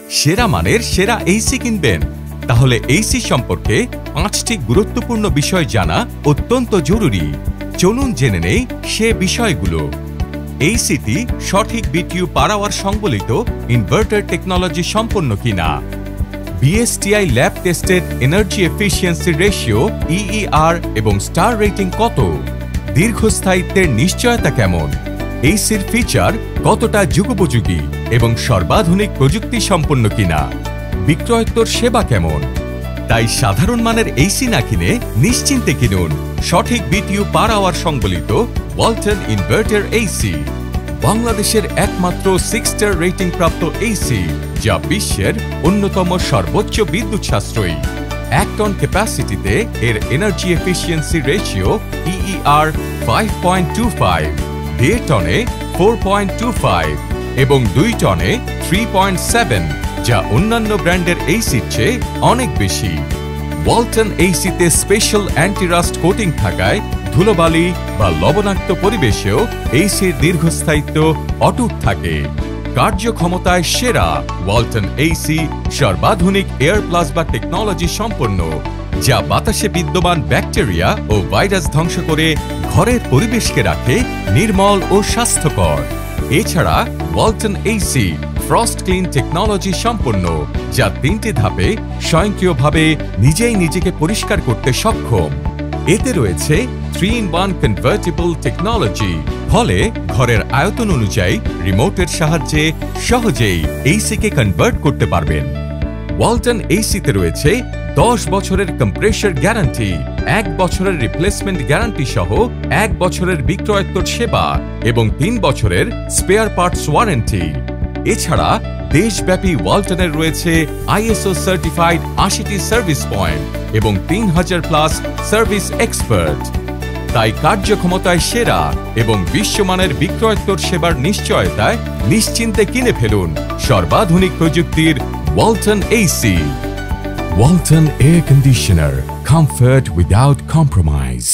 সেরা মানের সেরা এসি কিনবেন, তাহলে এসি সম্পর্কে 5টি গুরুত্বপূর্ণ বিষয় জানা অত্যন্ত জরুরি। চলুন জেনে নেই সে বিষয়গুলো। এসিটি সঠিক বিটিইউ পার আওয়ার সংবলিত ইনভার্টার টেকনোলজি সম্পন্ন কিনা, BSTI lab tested energy efficiency ratio EER এবং স্টার রেটিং কত, দীর্ঘস্থায়িত্বের নিশ্চয়তা কেমন, এসির ফিচার কতটা যুগোপযোগী এবং সর্বাধুনিক প্রযুক্তি সম্পন্ন কিনা, বিক্রয়োত্তর সেবা কেমন। তাই সাধারণ মানের এসি না কিনে নিশ্চিন্তে কিনুন সঠিক বিটিইউ পার আওয়ার সংবলিত ওয়ালটন ইনভার্টার এসি, বাংলাদেশের একমাত্র 6 স্টার রেটিং প্রাপ্ত এসি, যা বিশ্বের অন্যতম সর্বোচ্চ বিদ্যুৎ সাশ্রয়ী। 1 টন ক্যাপাসিটিতে এর এনার্জি এফিসিয়েন্সি রেশিও ইইআর 5.25, 1.5 টনে 4.25 এবং 2 টনে 3.7, যা অন্যান্য ব্র্যান্ডের এসির চেয়ে অনেক বেশি। ওয়ালটন এসিতে স্পেশাল অ্যান্টি-রাস্ট কোটিং থাকায় ধুলোবালি বা লবণাক্ত পরিবেশেও এসির দীর্ঘস্থায়িত্ব অটুট থাকে। কার্যক্ষমতায় সেরা ওয়ালটন এসি সর্বাধুনিক এয়ার প্লাজমা টেকনোলজি সম্পন্ন, যা বাতাসে বিদ্যমান ব্যাকটেরিয়া ও ভাইরাস ধ্বংস করে ঘরের পরিবেশকে রাখে নির্মল ও স্বাস্থ্যকর। এছাড়া Walton AC frost clean technology সম্পন্ন, যা 3টি ধাপে স্বয়ংক্রিয়ভাবে নিজেই নিজেকে পরিষ্কার করতে সক্ষম। এতে রয়েছে 3-in-1 কনভার্টেবল টেকনোলজি, ফলে ঘরের আয়তন অনুযায়ী রিমোটের সাহায্যে সহজেই এসিকে কনভার্ট করতে পারবেন। ওয়ালটন এসিতে রয়েছে 10 বছরের কম্প্রেসর গ্যারান্টি, 1 বছরের রিপ্লেসমেন্ট গ্যারান্টি সহ 1 বছরের বিক্রয়োত্তর সেবা এবং 3 বছরের স্পেয়ার পার্টস ওয়ারেন্টি। এছাড়া দেশব্যাপী ওয়ালটনের রয়েছে আইএসও সার্টিফাইড 80টি সার্ভিস পয়েন্ট এবং 3000+ সার্ভিস এক্সপার্ট। তাই কার্যক্ষমতায় সেরা এবং বিশ্বমানের বিক্রয়োত্তর সেবার নিশ্চয়তায় নিশ্চিন্তে কিনে ফেলুন সর্বাধুনিক প্রযুক্তির Walton AC. Walton air conditioner, comfort without compromise.